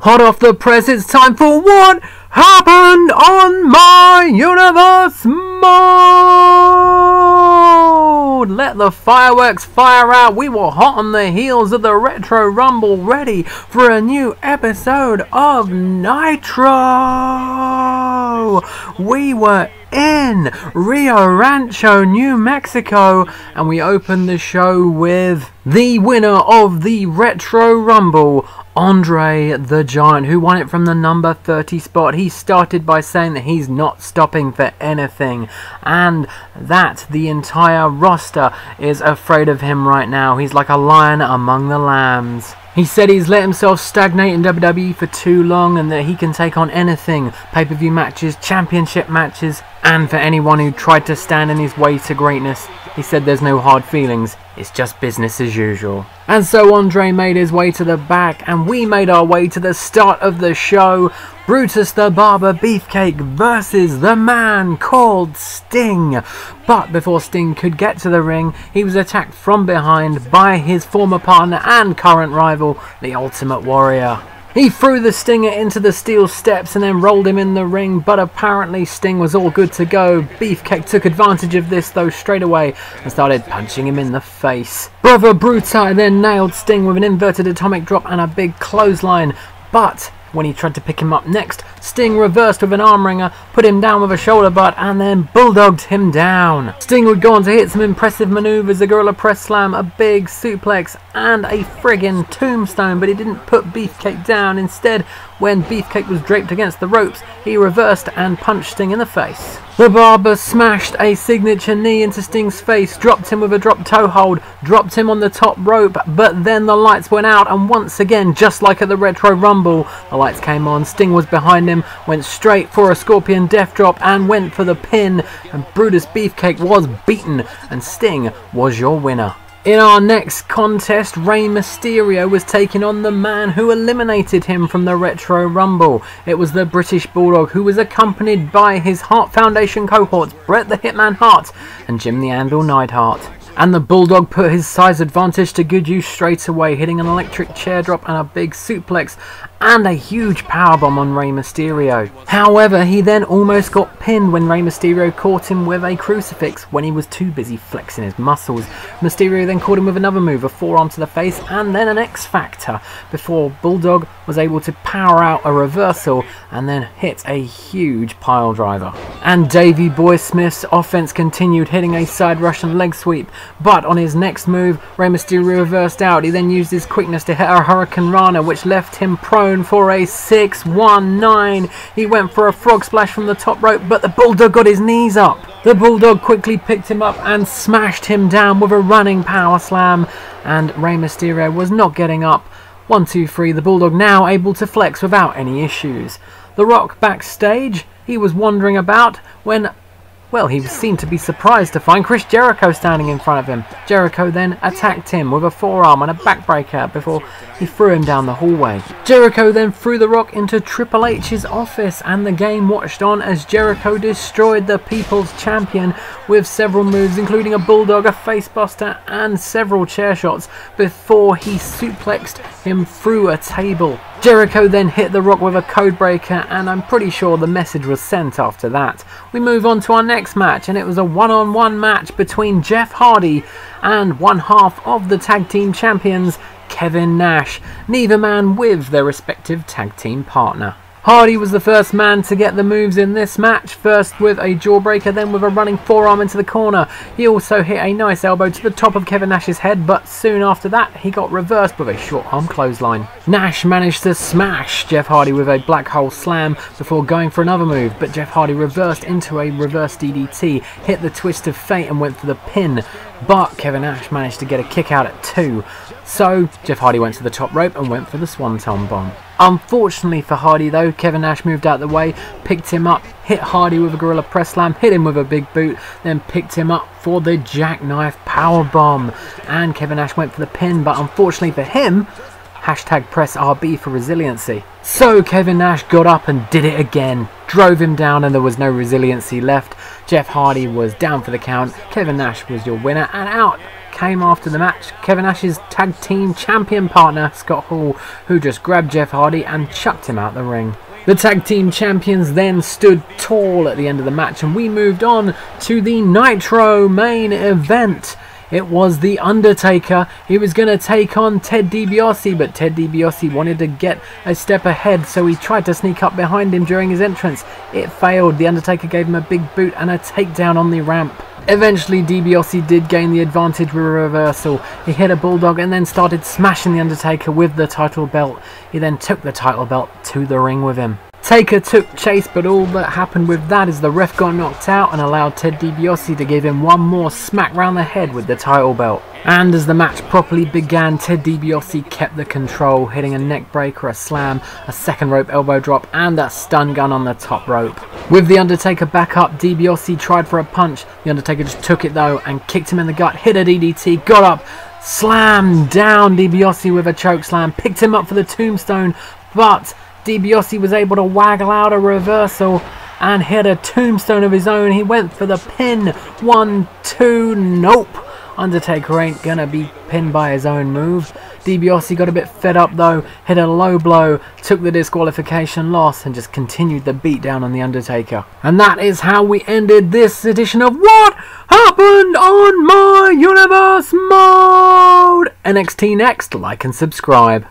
Hot off the press, it's time for What Happened on My Universe Mode! Let the fireworks fire out. We were hot on the heels of the Retro Rumble, ready for a new episode of Nitro! We were in Rio Rancho, New Mexico, and we opened the show with the winner of the Retro Rumble, Andre the Giant, who won it from the number 30 spot. He started by saying that he's not stopping for anything and that the entire roster is afraid of him right now. He's like a lion among the lambs. He said he's let himself stagnate in WWE for too long and that he can take on anything. Pay-per-view matches, championship matches, and for anyone who tried to stand in his way to greatness, he said there's no hard feelings, it's just business as usual. And so Andre made his way to the back and we made our way to the start of the show. Brutus the Barber Beefcake versus the man called Sting. But before Sting could get to the ring, he was attacked from behind by his former partner and current rival, the Ultimate Warrior. He threw the Stinger into the steel steps and then rolled him in the ring, but apparently Sting was all good to go. Beefcake took advantage of this though straight away and started punching him in the face. Brother Brutai then nailed Sting with an inverted atomic drop and a big clothesline, but when he tried to pick him up next, Sting reversed with an arm wringer, put him down with a shoulder butt, and then bulldogged him down. Sting would go on to hit some impressive maneuvers, a gorilla press slam, a big suplex, and a friggin' tombstone, but he didn't put Beefcake down. Instead, when Beefcake was draped against the ropes, he reversed and punched Sting in the face. The Barber smashed a signature knee into Sting's face, dropped him with a drop toe hold, dropped him on the top rope, but then the lights went out, and once again, just like at the Retro Rumble, the lights came on. Sting was behind him, went straight for a Scorpion Death Drop and went for the pin, and Brutus Beefcake was beaten, and Sting was your winner. In our next contest, Rey Mysterio was taking on the man who eliminated him from the Retro Rumble. It was the British Bulldog, who was accompanied by his Hart Foundation cohorts, Bret the Hitman Hart and Jim the Anvil Neidhart. And the Bulldog put his size advantage to good use straight away, hitting an electric chair drop and a big suplex and a huge powerbomb on Rey Mysterio. However, he then almost got pinned when Rey Mysterio caught him with a crucifix when he was too busy flexing his muscles. Mysterio then caught him with another move, a forearm to the face and then an X-Factor, before Bulldog was able to power out a reversal and then hit a huge pile driver. And Davey Boy Smith's offense continued, hitting a side Russian leg sweep, but on his next move, Rey Mysterio reversed out. He then used his quickness to hit a Hurricane Rana, which left him prone for a 619. He went for a frog splash from the top rope, but the Bulldog got his knees up. The Bulldog quickly picked him up and smashed him down with a running power slam, and Rey Mysterio was not getting up. 1, 2, 3, the Bulldog now able to flex without any issues. The Rock backstage, he was wandering about when, well, he seemed to be surprised to find Chris Jericho standing in front of him. Jericho then attacked him with a forearm and a backbreaker before he threw him down the hallway. Jericho then threw The Rock into Triple H's office, and the game watched on as Jericho destroyed the People's Champion with several moves, including a Bulldog, a facebuster, and several chair shots before he suplexed him through a table. Jericho then hit The Rock with a codebreaker, and I'm pretty sure the message was sent after that. We move on to our next match, and it was a one-on-one match between Jeff Hardy and one half of the tag team champions, Kevin Nash, neither man with their respective tag team partner. Hardy was the first man to get the moves in this match, first with a jawbreaker, then with a running forearm into the corner. He also hit a nice elbow to the top of Kevin Nash's head, but soon after that he got reversed with a short arm clothesline. Nash managed to smash Jeff Hardy with a black hole slam before going for another move, but Jeff Hardy reversed into a reverse DDT, hit the twist of fate and went for the pin, but Kevin Nash managed to get a kick out at 2. So Jeff Hardy went to the top rope and went for the Swanton Bomb. Unfortunately for Hardy though, Kevin Nash moved out of the way, picked him up, hit Hardy with a gorilla press slam, hit him with a big boot, then picked him up for the jackknife powerbomb. And Kevin Nash went for the pin, but unfortunately for him, hashtag press RB for resiliency. So Kevin Nash got up and did it again, drove him down, and there was no resiliency left. Jeff Hardy was down for the count. Kevin Nash was your winner, and out came after the match. Kevin Nash's tag team champion partner, Scott Hall, who just grabbed Jeff Hardy and chucked him out the ring. The tag team champions then stood tall at the end of the match, and we moved on to the Nitro main event. It was The Undertaker. He was going to take on Ted DiBiase, but Ted DiBiase wanted to get a step ahead, so he tried to sneak up behind him during his entrance. It failed. The Undertaker gave him a big boot and a takedown on the ramp. Eventually, DiBiase did gain the advantage with a reversal. He hit a bulldog and then started smashing The Undertaker with the title belt. He then took the title belt to the ring with him. Taker took chase, but all that happened with that is the ref got knocked out and allowed Ted DiBiase to give him one more smack round the head with the title belt. And as the match properly began, Ted DiBiase kept the control, hitting a neck breaker, a slam, a second rope elbow drop and a stun gun on the top rope. With The Undertaker back up, DiBiase tried for a punch. The Undertaker just took it though and kicked him in the gut, hit a DDT, got up, slammed down DiBiase with a choke slam, picked him up for the tombstone, but DiBiase was able to waggle out a reversal and hit a tombstone of his own. He went for the pin. 1, 2, nope. Undertaker ain't gonna be pinned by his own move. DiBiase got a bit fed up though, hit a low blow, took the disqualification loss and just continued the beatdown on The Undertaker. And that is how we ended this edition of What Happened on My Universe Mode! NXT Next, like and subscribe.